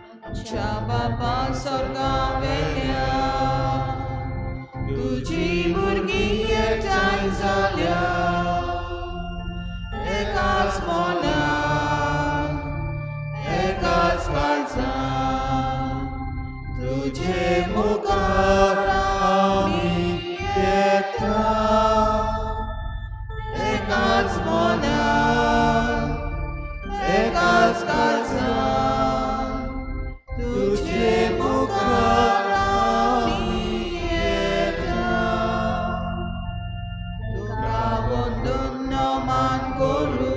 आमच्या बापा स्वर्गावेल्या तुझी भुरगीं एकठांय जाल्या एकाच मोलान एकाच काळजान तुझे मुखार आमी येता एकाच मोलान एकाच काळजान तुझे मुखार आमी येता तुका वंदन मान करूं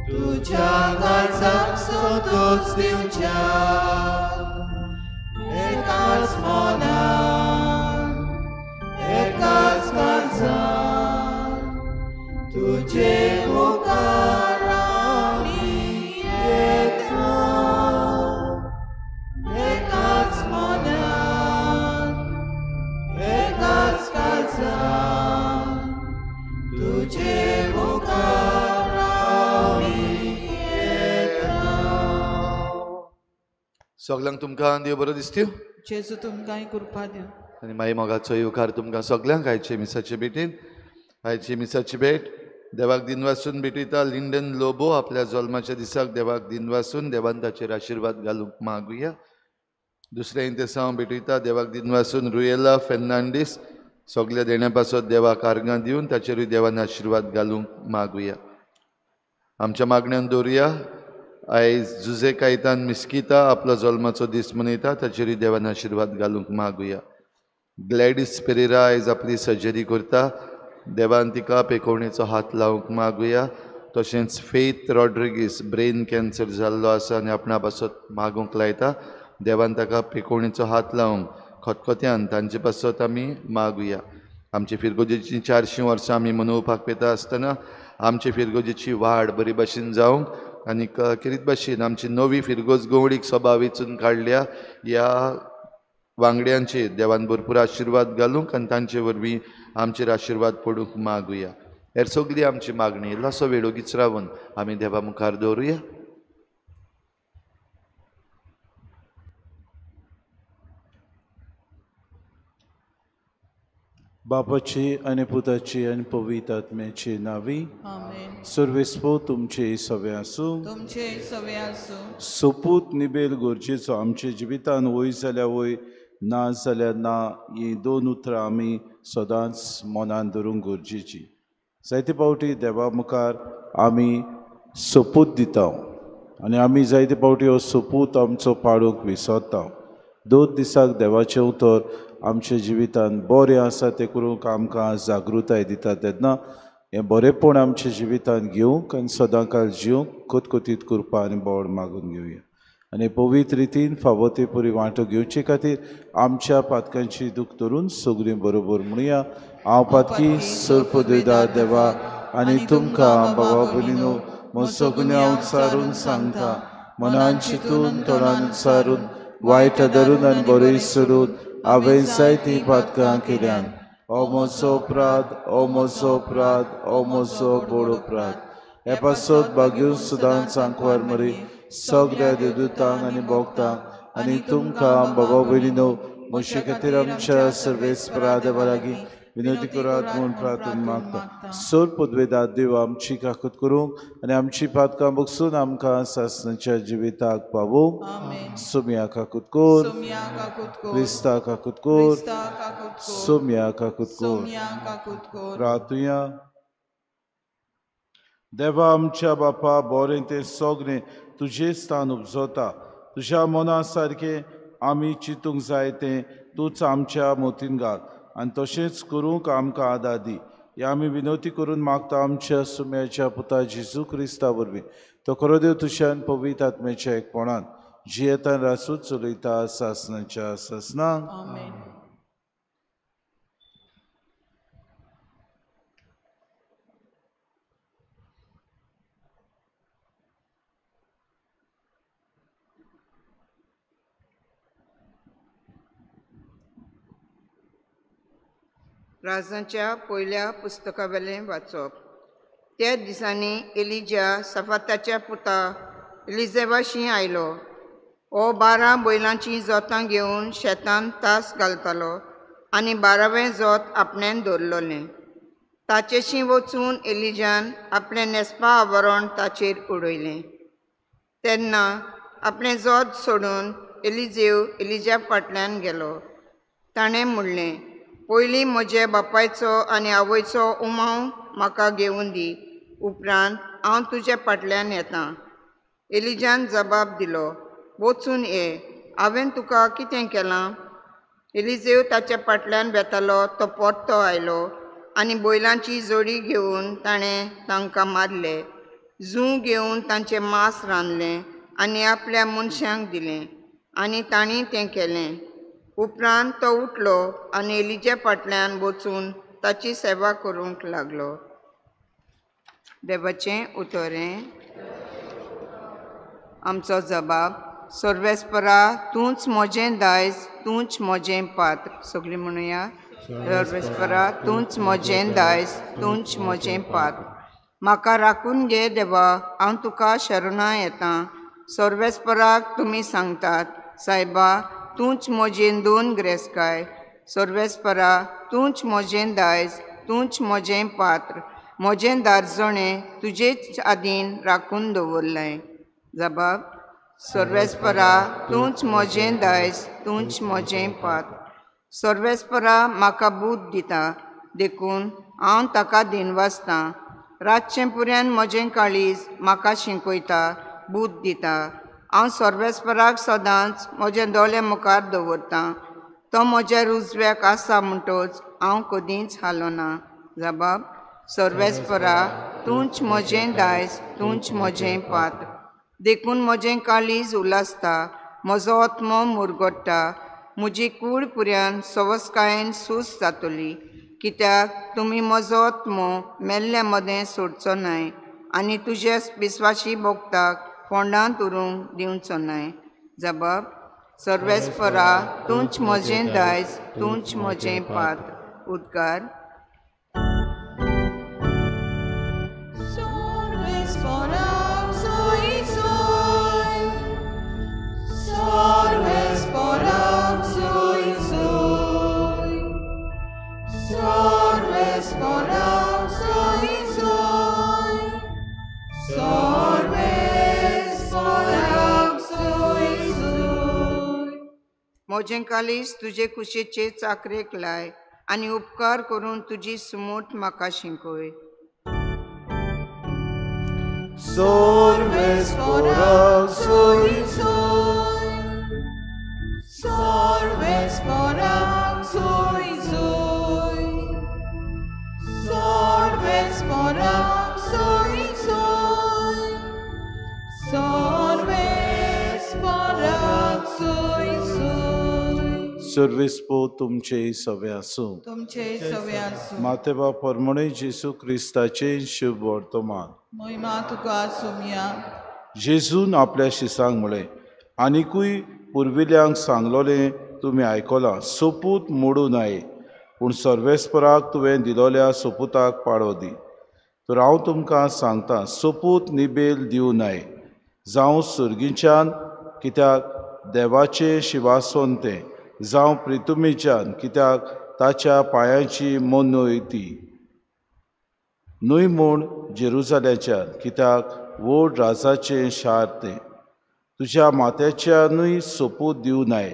तुझ्या काळजाक सोदूच दिवच्या एकाच मोलान एकाच काळजान तुझे मुखार आमी येता एकाच मोलान एकाच काळजान तुझे मुखार आमी येता. सगळ्यांक तुमकां देव बरो दिसत्यो. जेजू तुमकां कृपा दिवं. आनी मागीर मोगाचो येवकार तुमकां सगळ्यांक आयचे मिसाचे भेटीन. आयची मिसाची भेट देवाक दिन वासून भेटयता लिंडन लोबो आपल्या जल्माच्या दिसाक देवाक दिन वासून देवान ताचेर आशिर्वाद घालूंक मागुया. दुसऱ्या इंतेसांव भेटयता देवाक दिन वासून रुयेला फेर्नांडीस सगळ्या देण्या पासत देवाक आर्गां दिवन ताचेरूय देवान आशिर्वाद घालूंक मागुया. आमच्या मागण्यान दवरुया आयज जुजे कायतान मिस्किता आपलो जल्माचो दीस मनयता ताचेरूय देवान आशिर्वाद घालूंक मागुया. ग्लॅडीस पेरेरा आयज आपली सर्जरी करता देवान तिका पेकोवणेचो हात लावंक मागुया. तशेंच फेथ रॉड्रिगीस ब्रेन कॅन्सर जाल्लो आसा आनी आपणा पासत मागूंक लायता देवान ताका पेकोवणेचो हात लावंक खतखत्यान तांचे पासत आमी मागुया. आमचे फिरगोजेची 400 वर्सां आमी मनोवपाक पेता आसतना आमचे फिरगोजेची वाड बरी भाशेन जावंक आनी किरीत भाशेन आमची नवी फिरगोज गवळीक सभा वेंचून काडल्या ह्या वांगड्यांचेर देवान भरपूर आशिर्वाद घालूंक आनी तांचे वरवीं आमचेर आशिर्वाद पडूंक मागुया. हेर सगळी आमची मागणी इल्लोसो वेळ ओगीच रावन आमी देवा मुखार दवरुया. बापाची आनी पुताची आनी पवित्र आत्म्याची नावी. आमेन. सर्वेस्पो तुमचे सवे आसूं. तुमचे सवे आसूं. सोपूत निबेल गरजेचो आमच्या जिवितान वय जाल्यार वय ना जाल्यार ना ही दोन उतरां आमी सदांच मनान धरूंक गरजेची. जायते फावटी देवा मुखार आमी सोपूत दिता आनी आमी जायते फावटी हो सोपूत आमचो पाळूंक विसरता. दोन दिसाक देवाचें उतर आमच्या जिवितान बरें आसा तें करूंक आमकां जागृताय दिता तेन्ना हें बरेंपण आमच्या जिवितान घेवंक आनी सदां काळ जिवंक कोतकोतीत कृपा आनी बोड मागून घेवया. आनी पवित्र रितीन फावो ते परी वांटो घेवचे खातीर आमच्या पातकांची दूख धरून सगळीं बरोबर म्हणुया. हांव पातकी सर्पदयदा देवा आनी तुमकां भावा भयणीनो म्हजो गुन्यांव उच्चारून सांगता. मनान चिंतून तोंडान उच्चारून वायट धरून आनी बरें सोडून हांवें जायतीं पातकां केल्यान. ओ म्हजो अपराध ओ म्हजो अपराध ओ म्हजो बोड अपराध. हे पासत भाग्यो सदांच सांकवार मरे सगळ्या देवदूतांक आनी भोगतांक आनी तुमकां बाबा भयणीनो म्हजे खातीर आमच्या सर्वेस्परा देवा लागीं विनोदी करात म्हूण प्रार्थना मागता. सोर पदवेदार देव आमची काकूत करूंक आनी आमची पातकां बगसून आमकां सासणाच्या जिविताक पावूंक. सोम्या काकूत कोर. क्रिस्ता काकूत कोर. सोम्या काकूत कोर. प्रार्थुया. देवा आमच्या बापा बरें तें सगळें तुजें स्थान उपजता. तुज्या मना सारकें आमी चिंतूंक जाय तें तूंच आमच्या मोतीन घाल आनी तशेंच करूंक आमकां आदार दी. हे आमी विनोती करून मागता आमच्या सुम्याच्या पुता जेजू क्रिस्ता वरवीं. तो खरो देव तुज्यान पवित्र आत्म्याच्या एकपणान जियेतान रासूच चलयता सासणाच्या सासणांक. राजांच्या पयल्या पुस्तका वेलें वाचप. त्या दिसांनी एलिजा सफाताच्या पुता एलिझेबाशी आयलो. हो 12 बैलांची जोतां घेवन शेतान तास घालतालो आनी 12वें जोत आपणें दवरलोलें. ताचेशी वचून एलिजान आपलें नेस्पा आवरण ताचेर उडयलें. तेन्ना आपलें जोत सोडून एलिजा फाटल्यान गेलो. ताणें म्हणलें, पयलीं म्हजे बापायचो आनी आवयचो उमाव म्हाका घेवन दी, उपरांत हांव तुजे फाटल्यान येतां. एलिजान जबाब दिलो, वचून ये, हांवें तुका कितें केलां? एलिजेव ताच्या फाटल्यान वेतालो तो परतो आयलो आनी बैलांची जोडी घेवन ताणें तांकां मारले. जूं घेवन तांचें मांस रांदलें आनी आपल्या मनशांक दिलें आनी तांणी तें केलें. उपरांत तो उठलो आनी एलिजा फाटल्यान वचून ताची सेवा करूंक लागलो. देवाचें उतोरें. आमचो जबाब. सर्वेस्परा, तूंच म्हजें दायज, तूंच म्हजें पात्र. सगळीं म्हणुया. सर्वेस्परा, तूंच म्हजें दायज, तूंच म्हजें पात्र. म्हाका राखून घे देवा, हांव तुका शरणां येतां. सर्वेस्पराक तुमी सांगतात, सायबा, तूंच म्हजें दोन ग्रेस्काय. सर्वेस्परा, तूंच म्हजें दायज, तूंच म्हजें पात्र. म्हजें दारजणें तुजेच आदीन राखून दवरलें. जबाब. सर्वेस्परा, तूंच म्हजें दायज, तूंच म्हजें पात्र. सर्वेस्परा म्हाका बूद दिता, देखून हांव ताका दिनवासतां. रातचें पुऱ्यान म्हजें काळीज म्हाका शिंकयता, बूद दिता. हांव सर्वेस्पराक सदांच म्हजें दोळे मुखार दवरतां. तो म्हज्या उजव्याक आसा म्हणटच हांव कदींच हालोना. जबाब. सर्वेस्परा, तूंच म्हजें दायज, तूंच म्हजें पात्र. देखून म्हजें काळीज उलासता, म्हजो आत्मो मुरगोडटा. म्हजी कूड पुऱ्यान सवस्कायेन सूस जातली, कित्याक तुमी म्हजो आत्मो मेल्ल्या मदें सोडचो न्हय आनी तुज्या विस्वाशी भोगताक फोंडांत उरूंक दिवचो न्हय. जबाब. सर्वेस्परा, तूंच म्हजें दायज, तूंच म्हजें पात्र. उद्गार. सर्वेस्पराक सोय सोय, सर्वेस्पराक सोय सोय, सर्वेस्पराक सोय सोय, सर्वेस्पराक सोय सोय. म्हजें काळीज तुजे कुशेचे चाकरेक लाय आनी उपकार करून तुजी सुमूट म्हाका शिंकय. सर्वेस्पराक सोय सोय, सर्वेस्पराक सोय सोय, सर्वेस्पराक सोय सोय, सर्वेस्पराक सोय सोय. सर्वेस्पो तुमचे सवे आसूं. तुमचे सवे आसूं. मातेवा परमणे जेसू क्रिस्ताचे शुभ वर्तमान. महिमा तुका आसुमिया. जेजून आपल्या शिसांक म्हळें, आनिकूय पुर्विल्यांक सांगलोलें तुमी आयकलां, सोपूत मोडू न्हय, पूण सर्वेस्पराक तुवें दिलोल्या सोपुताक पाळो दी. तर हांव तुमकां सांगतां, सोपूत निबेल दिवं न्हय, जावं सुर्गीच्यान, कित्याक देवाचें शिवासन तें, जावं प्रितुमेच्यान, कित्याक ताच्या पांयांची मोनूय ती. न्हय म्हूण जेरुजालेच्यान, कित्याक व्हड राजाचें शार तें. तुज्या माथ्याच्यानूय सोपूत दिवं न्हय,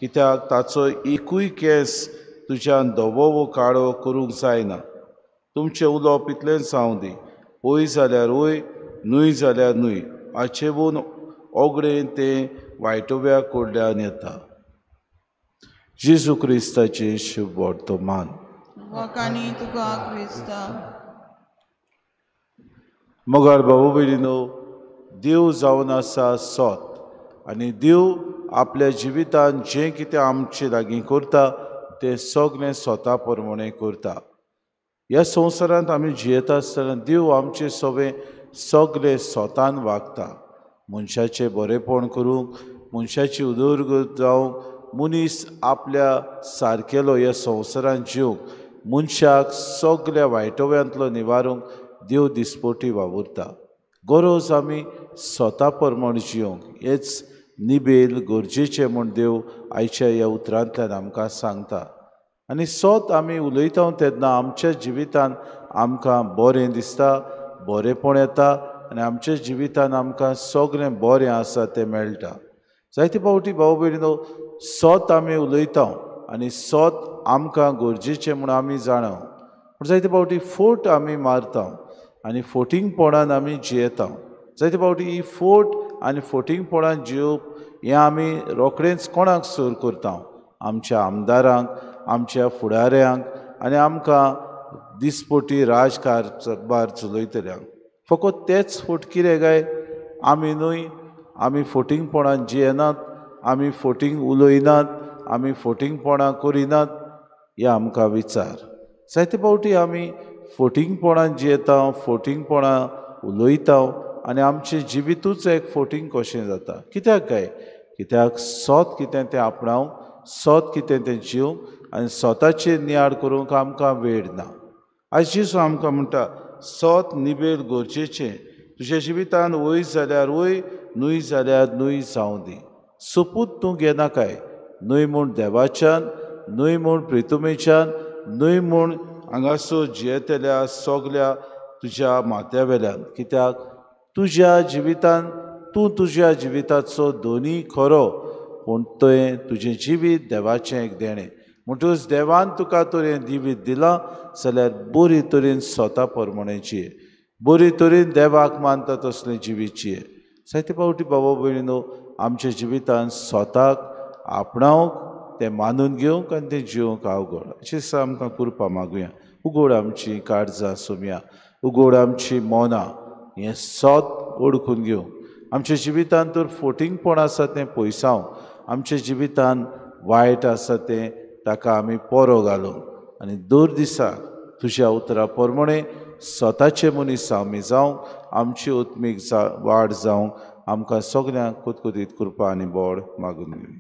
कित्याक ताचो एकूय केंस तुज्यान धवो वो काळो करूंक जायना. तुमचें उलोवप इतलें जावं दी, वय जाल्यार वय, न्हय जाल्यार न्हय, हाचेवून ओगडें तें वायटव्या कडल्यान येता. जेजू क्रिस्ताचें शुभ वर्तमान. वकानी तुका क्रिस्ता. मोगार भाऊ भयणीनो, देव जावन आसा सोत आनी देव आपल्या जिवितान जें कितें आमचे लागीं करता तें सगळें स्वता प्रमाणे करता. ह्या संवसारांत आमी जियेता आसतना देव आमचे सगळें स्वतान वागता. मनशाचें बरेंपण करूंक, मनशाची उदरगत जावंक, मनीस आपल्या सारकेलो ह्या संवसारांत जिवंक, मनशाक सगळ्या वायटव्यांतलो निवारूंक देव दिसपोटी वावुरता. गरज आमी स्वता प्रमाण जिवंक, हेच निबेल गरजेचें म्हूण देव आयच्या ह्या उतरांतल्यान आमकां सांगता. आनी सोत आमी उलयता तेन्ना आमच्या जिवितान आमकां बरें दिसता, बरेंपण येता आनी आमच्या जिवितान आमकां सगळें बरें आसा तें मेळटा. जायते फावटी भाव भयणीनो, सोत आमी उलयता आनी सोत आमकां गरजेचें म्हूण आमी जाणा, पूण जायते फावटी फोट आमी मारता आनी फोटिंगपणान आमी जियेता. जायते फावटी ही फोट आनी फोटिंगपणान जियोवप हें आमी रोखडेंच कोणाक सर करता? आमच्या आमदारांक, आमच्या फुडाऱ्यांक आनी आमकां दिसपटी राजकारभार चलयतल्यांक. फकत तेच फोट कितें काय? आमी न्हय, आमी फोटिंगपणान जियेनात, आमी फोटींग उलयनात, आमी फोटिंगपणां करिनात, हें आमकां विचार. जायते फावटी आमी फोटिंगपणान जियेता, फोटिंगपणां उलयता आनी आमचें जिवितूच एक फोटींग कशें जाता. कित्याक काय? कित्याक सोत कितें तें आपणावंक, सोत कितें तें जिवंक आनी स्वताचेर नियाळ करूंक आमकां वेळ ना. आयज जेजू आमकां म्हणटा, सोत निबेल गरजेचें. तुज्या जिवितान वय जाल्यार वय, न्हय जाल्यार न्हय जावं दी. सोपूत तूं घेना काय? न्हय म्हूण देवाच्यान, न्हय म्हूण प्रितुमेच्यान, न्हय म्हूण हांगासर जियेतल्या सगल्या तुज्या माथ्या वेल्यान. कित्याक तुज्या जिवितान तूं तुज्या जिविताचो दोनी खरो, पूण तें तुजें जिवीत देवाचें एक देणें. म्हणटूच देवान तुका तर हें जिवीत दिलां जाल्यार बरे तरेन स्वता प्रमाणें जिये, बरे तरेन देवाक मानता तसलें जिवीत जिये. जायते फावटी बाबा भयणीनो, आमच्या जिवितान स्वताक आपणावंक, तें मानून घेवंक आनी तें जिवंक अवघड. अशें आमकां करपा मागुया. उगड आमचीं काळजां सोम्या, उगड आमचीं मोना, हें सोत ओळखून घेवंक. आमच्या जिवितान तर फोटिंगपण आसा तें पयसांव, आमच्या जिवितान वायट आसा तें ताका आमी पोरो घालूंक आनी दर दिसा तुज्या उतरा प्रमाणें स्वताचे मनीस आमी जावंक, आमची उत्मीक वाड जावंक आमकां सगल्यांक कुतकुतीत कृपा आनी बोड मागून घेवया.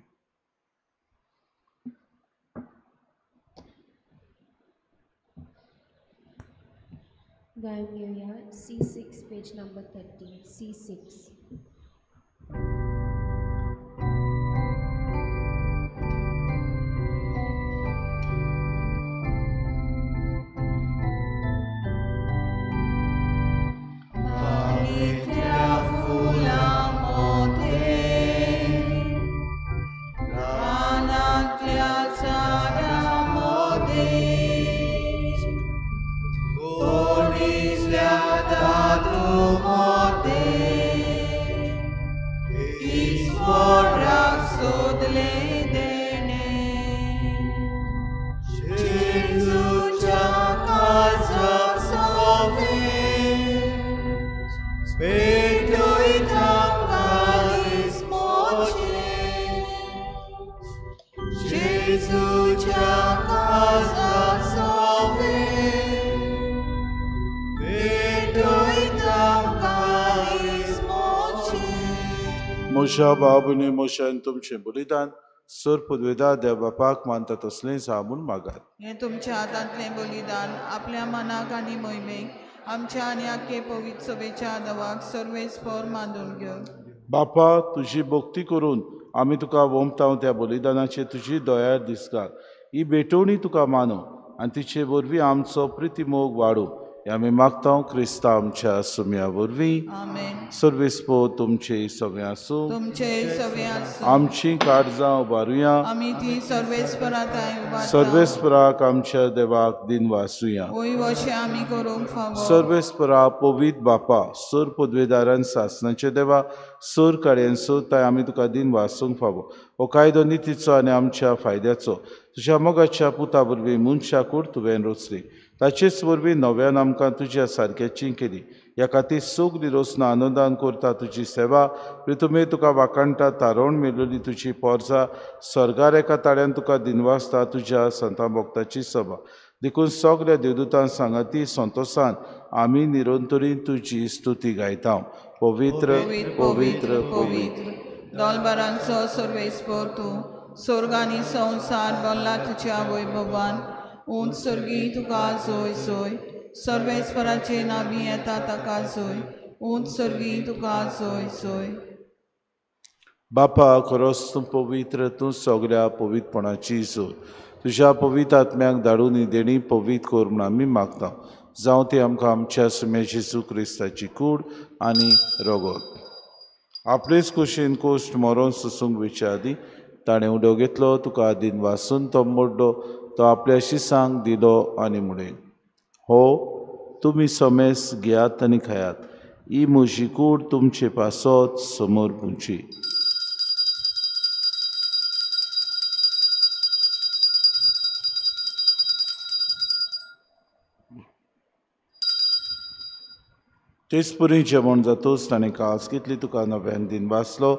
गायन घेऊया C6 पेज नंबर 30 C6. म्हज्या बाबूने मोशान तुमचें बलिदान सर पदवेदार देव बापाक मानता तसलें जावून मागात. हे तुमच्या हातांतलें बलिदान आपल्या मनाक आनी मोहिमेक आमच्या आनी आख्खे पवित्र सभेच्या आदावाक सर्वेस्पर मानून घेवन. बापा, तुजी भक्ती करून आमी तुका वोमताव त्या बलिदानाचेर तुजी दयाळ दिसता. ही भेटवणी तुका मानो आनी तिचे वरवीं आमचो प्रितीमोग वाडू. हे आमी मागता क्रिस्ता आमच्या सुम्या वरवीं. आमेन. सर्वेस्पो तुमचे सगळें आसूं. तुमचे सगळे आसूं. आमची काळजां उबारुया. आमी ती सर्वेस्पराताय उबारता. सर्वेस्पराक आमच्या देवाक दिन वासुया. वय अशें आमी करूंक फावो. सर्वेस्परा पवित्र बापा, सर पदवेदारान सासणाचे देवा, सर काळ्यांचो ताय आमी तुका दिन वासूंक फावो. हो कायदो नितीचो आनी आमच्या फायद्याचो तुज्या मोगाच्या पुता वरवीं मनशाकूड तुवें रचली. ताचेच वरवीं नव्यान आमकां तुज्या सारक्याची केली. ह्या खातीर सगळीं रोसना आनंदान करता तुजी सेवा. प्रितुमे तुका वाकाणटा तारोवण मेळिल्ली तुजी पोरजां. स्वर्गार एका ताळ्यान तुका दिनवासता तुज्या संतां भक्ताची सभा. देखून सगळ्या देवदूतां सांगाती संतोशान आमी निरंतरीन तुजी स्तुती गायता. पवित्र पवित्र पवित्र दोलबारांचो सर्वेस्पर तूं. स्वर्ग आनी संवसार भल्ला तुज्या वैभवान. उंच सर्गी तुका जोय जोय. सर्वेस्पराचे नामी येता ताका जोय. उंच सर्गी तुका जोय जोय. बापा खरोच तूं पवित्र, तूं सगळ्या पवित्रपणाची सोर. तुज्या पवित्र आत्म्याक धाडून ही देणी पवित्र कोर म्हूण आमी मागता. जावं ती आमकां आमच्या सुम्या जेजू क्रिस्ताची कूड आनी रगत. आपलेच कुशीन कोश्ट मरोन सुसूंक विचारी ताणें उडो घेतलो, तुका आदीन वासून तो मोडलो, तो आपल्या शिसांक दिलो आनी म्हणलें, हो तुमी समेस घेयात आनी खायात, ही म्हजी कूड तुमचे पासत समोर पुंची. तेच परी जेवण जातोच ताणें कास घेतली, तुका नव्यान दिन वाचलो,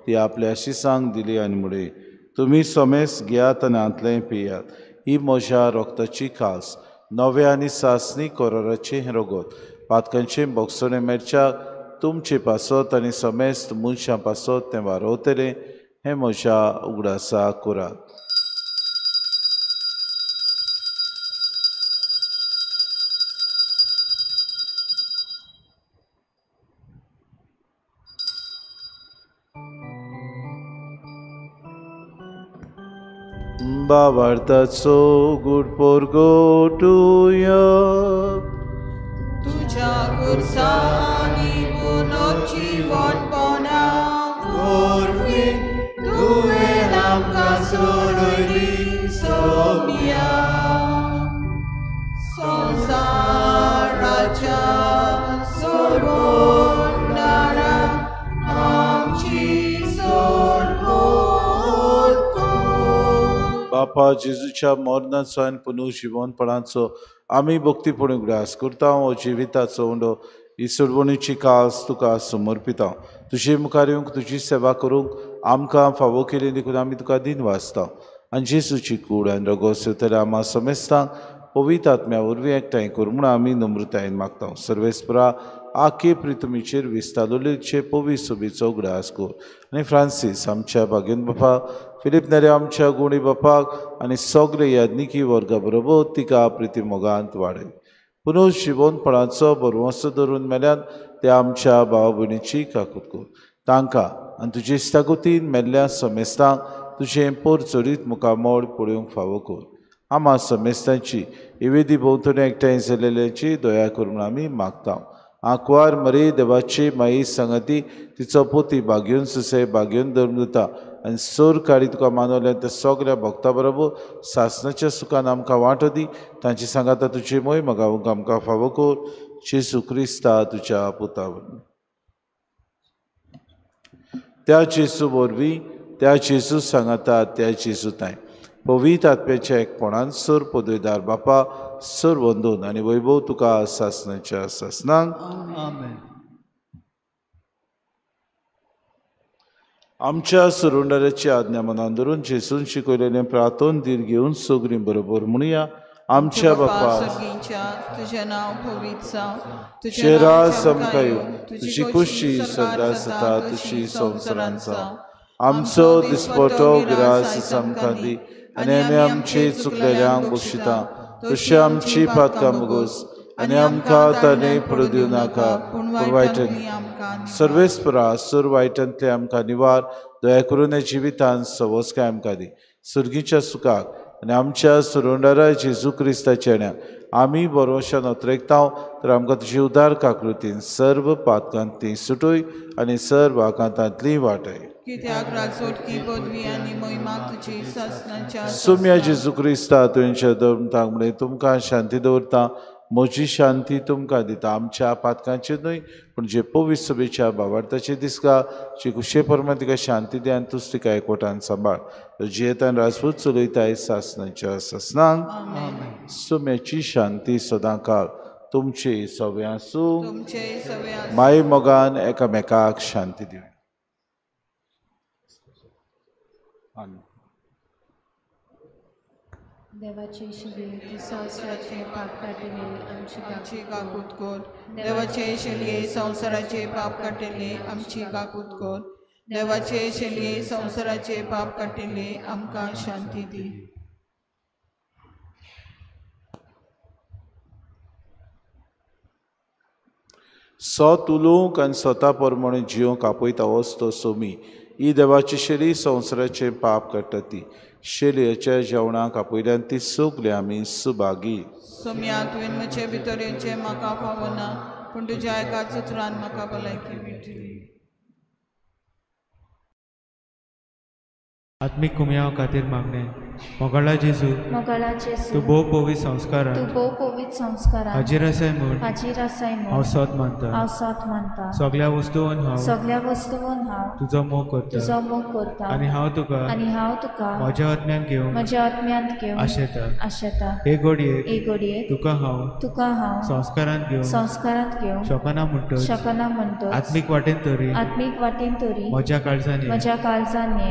ती आपल्या शिसांक दिली आनी म्हणलें, तुमी समेस घेयात आनी हातलें पियात, ही म्हज्या रोगताची कास, नवे आनी सासणी कोराराचें रगत, पातकांचें बोगसणें मेरच्याक तुमचे पासत आनी समेस्त मनशां पासत तें वारोवतलें, हें म्हज्या उगडासा करात. बावार्थाचो गूड पोरगो टुया तुझ्या कुर्सानी पुनर्जीवनपणा वरवीं तुवें आमकां सोडली सोम्या. संवसाराच्या सोडवणारा आमची सोडवण कर. बापा जेजूच्या मरणाचो आनी पुनर्जीवनपणाचो आमी भक्तीपण उगडास करता. हो जिविताचो उंडो ही सोडवणीची कास तुका समर्पिता. तुजे मुखार येवंक तुजी सेवा करूंक आमकां फावो केली देखून आमी तुका दिन वाचता. आनी जेजूची कूड आनी रगत सेवतले आम्हा समेस्तांक पवित्र आत्म्या वरवीं एकठांय कर म्हूण आमी नम्रतायेन मागता. सर्वेस्परा आखे प्रितमीचेर विस्तारलेचे पवित्र सोबीचो उगडास कर. आनी फ्रांसीस आमच्या भाग्यन बापाक, फिलीप नेरे आमच्या गुणी बापाक आनी सगळे याज्ञिकी वर्गा बरोबर तिका प्रिती मोगांत वाडय. पुनर्जीवनपणाचो बरवंसो धरून मेल्यान ते आमच्या भावा भयणीची काकूट कर. तांकां आनी तुजे इश्टागतीन मेल्ल्या समेस्तांक तुजें पोरचोरीत मुखामोड पळोवंक फावो कर. आम्हा समेस्तांची इवेदी भोंवतणी एकठांय जालेल्यांची दया कर म्हूण आमी मागता. आंकवार मरे देवाची माई सांगाती, तिचो पोती भाग्यून सुसे भाग्यून धर्मदूता आनी सोर काडी तुका मानवल्या त्या सगळ्या भक्तां बरोबर सासणाच्या सुखान आमकां वांटो दी. तांची सांगाता तुजी मोहीम गावूंक आमकां फावो कर. जेजू क्रिस्ता तुज्या पुता वरवीं. त्या जेजू वरवीं, त्या जेजू सांगाता, त्या जेजू ताय पवित्र आत्म्याच्या एकपणान सोर पदवीदार बापा, सोर वंदून आनी वैभव तुका सासणाच्या सासणांक. आमच्या सुरुंडाऱ्याची आज्ञा मनान धरून जेजून शिकयलेलें प्रार्थोन दीर घेवन सगळीं बरोबर म्हणुया. आमच्या बापा सर्गीच्या तुझें नांव पवित्र जावं, तुजें राज आमकां येवं, तुजी खुशी सदां जाता तशी संवसारांत जावं. आमचो दिसपटो गिरास आमकां दी आनी आमी आमची चुकलेल्यांक बक्षिता, तशी आमची पातकां मुगोस आनी आमकां ताणें पडूं दिवं नाका, पूण वायटांतल्यान सर्वेस्परा सूर वायटांतले आमकां निवार, दया करून ह्या जिवितांत सवस्काय आमकां दी. सुर्गीच्या सुखाक आनी आमच्या सुरोंडारा जेजू क्रिस्ताच्या येण्याक आमी बरोवशान ओतरेकतांव, तर आमकां तुजी उदार काकृतीन सर्व पातकांतली सुटोय आनी सर्व आकांतांतली वाटय. कित्याक राजवटकी पदवी आनी महिमा तुजी सासणाच्या सुम्या जेजू क्रिस्ता तुमच्या धर्मतांक म्हणून तुमकां शांती दवरता. म्हजी शांती तुमकां दिता. आमच्या पातकांचेर न्हय पूण जे पवित्र सभेच्या भावार्थाचे दिसका जी कुशे परमे तिका शांती दी आनी तूंच तिका एकवटान सांबाळ. जियेतान राजपूत चलयताय सासणाच्या सासणांक. सुम्याची शांती सदां काळ तुमचे सवे आसूं. तुमचे सगळ्या माय मोगान एकामेकाक शांती दिवं. देवाचे शिवे तू संवसाराचे पाप काटिले आमची आमची काकूत कर. देवाचे शेलये संवसाराचे पाप काटिल्ले आमची काकूत कर. देवाचे शेलये संवसाराचे पाप काटिल्ले आमकां शांती दी. सोत उलोवंक आनी स्वता प्रमाणे जिवंक आपयता वच तो सोमी ही देवाची शेली संवसाराचें पाप काडटा ती शेलयेच्या जेवणाक आपयल्यान ती सोगली आमी सुभागी. सोम्या तुवें म्हजे भितरेचे म्हाका फावना पूण तुज्या एकाच उतरान म्हाका भलायकी मेळटली. आत्मीक कुमयाव खातीर मागणे मोगळा जेजू मोगळा तूं जेजू भोव पवित्र संस्कारां तूं भोव पवित्र संस्कारां हाजीर आसाय म्हूण हाजीर आसाय हांव म्हूण सोत मानता. हांव सोत मानता. सगळ्या वस्तूंन हांव सगळ्या वस्तूंन हांव तुजो मोग करता तुजो मोग करता आनी हांव तुका म्हज्या आत्म्यान घेवन म्हज्या आत्म्यांत घेवन आशेता. आशेता. हे घडयेक एक घडयेक तुका हांव संस्कारांत घेवन शकना म्हणटच आत्मीक वाटेन तरी म्हज्या काळजांनी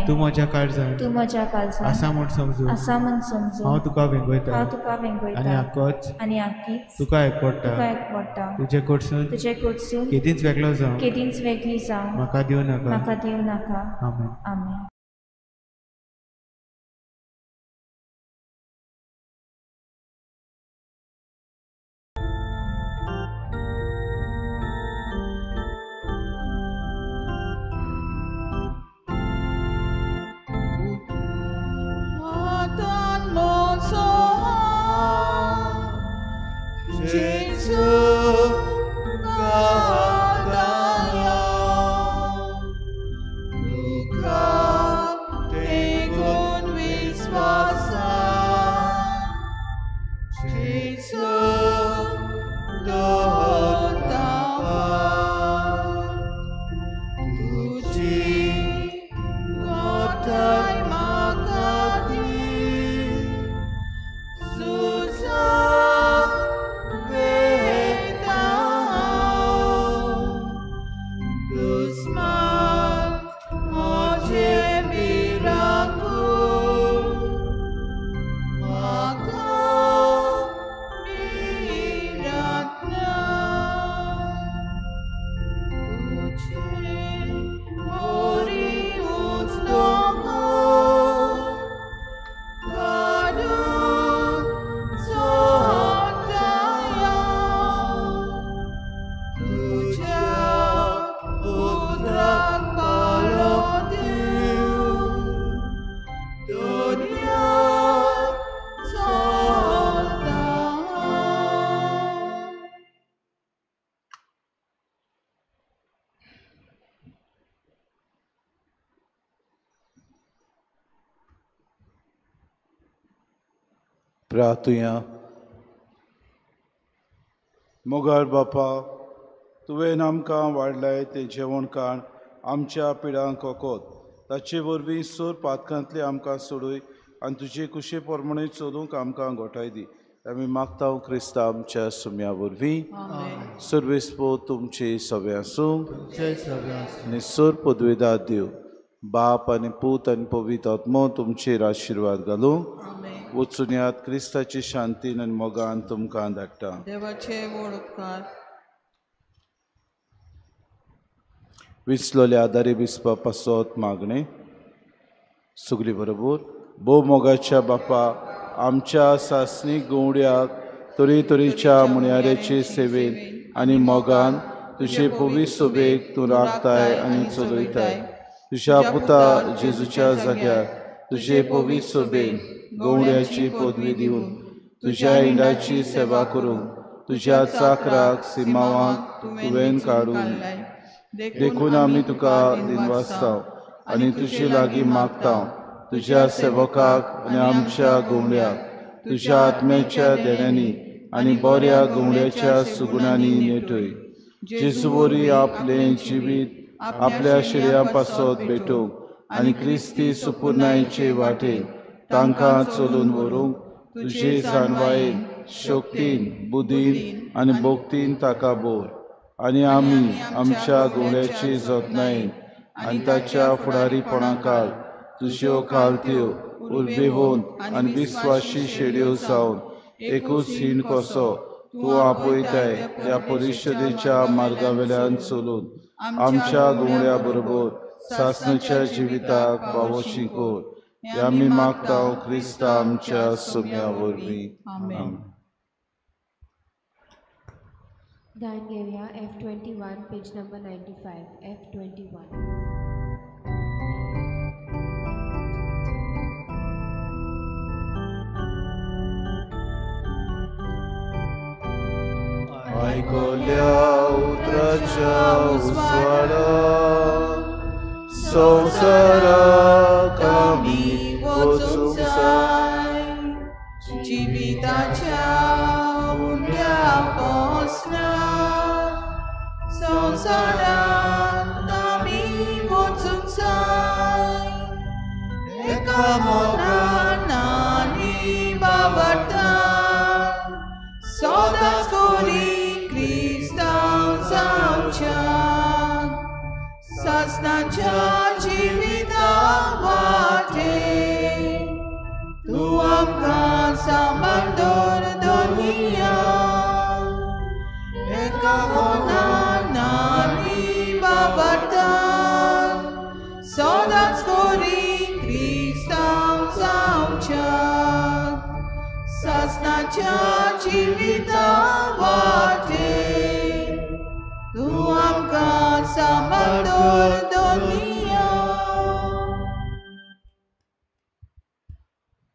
तूं म्हज्या काळजांत आसा म्हूण समजून हांव तुका वेंगयता आनी आक्कोच तुका एकपडटा. तुजे कडसून केदींच वेगळो जावं म्हाका दिवं नाका. आमेन. प्रार्थुया. मोगाळ बापा, तुवें आमकां वाडलाय तें जेवण खाण आमच्या पिडांक ओकोत. ताचे वरवीं सोर पातकांतले आमकां सोडूय आनी तुजे कुशे प्रमाणे चलूंक आमकां घोटाय दी. आमी मागता क्रिस्ता आमच्या सुम्या वरवीं. सर्वेस्पो तुमचे सवे आसूं आनी सोर पदवेदार देव बाप आनी पूत आनी पवित्र आत्मो तुमचेर आशिर्वाद घालूं. वचून यात क्रिस्ताची शांतीन आनी मोगान तुमकां धाडटा. देवाचे व्हड उपकार. विसलोल्या आदारी बिस्पा पासत मागणे सगळी बरोबर. भोव मोगाच्या बापा, आमच्या सासणीक गवड्याक तरेतरेच्या मुण्याऱ्याचे सेवेन आनी मोगान तुजे पवित्र सोबेक तूं राखताय आनी चलयताय. तुज्या पुता जेजूच्या जाग्यार तुजे पवित्र सोबेन गवड्याची पदवी दिवन तुज्या इंडाची सेवा करूंक तुज्या चाकराक सिमावांक तुवें काडून देखून आमी तुका दिनवासता आनी तुजे लागीं मागता. तुज्या सेवकाक आनी आमच्या गवड्याक तुज्या आत्म्याच्या देण्यांनी आनी बऱ्या गवड्याच्या सुगुणांनी नेटय. जेजू वरी आपलें जिवीत आपल्या शिर्या पासत भेटूंक आनी क्रिस्ती सुपुर्णायेचे वाटेन तांकां चलून व्हरूंक तुजे जाणवायेन शक्तीन बुद्धीन आनी भोक्तीन ताका बोर. आनी आमी आमच्या गवड्याची जतनायेन आनी ताच्या फुडारीपणा काळ तुज्यो कालत्यो उर्बेवून आनी विस्वाशी शेड्यो जावन एकूच हीण कसो तूं आपयताय ह्या परिशदेच्या मार्गावेल्यान चलून आमच्या गवड्या बरोबर सासणाच्या जिविताक पावोशी कर. हें आमी मागता क्रिस्ता आमच्या सुम्या वरवीं. आमेन. गायन घेऊया F21 पेज नंबर 95 F21. आयकोल्या उतराच्या उजवाडा संवसाराक आमी वचूंक जाय जिविताच्या उंड्या पोसना संवसारांत आमी वचूंक जाय एका मोगान आनी बावटा सदांच कोरी क्रिस्तांव जावच्या सासणाच्या जिविता वाटे तूं आमकां सांबाळ दोनिया एका मोगान आनी बावटा सदांच कोरी क्रिस्तांव जावच्या सासणाच्या जिविता वाटे तूं आमकां सांबाळ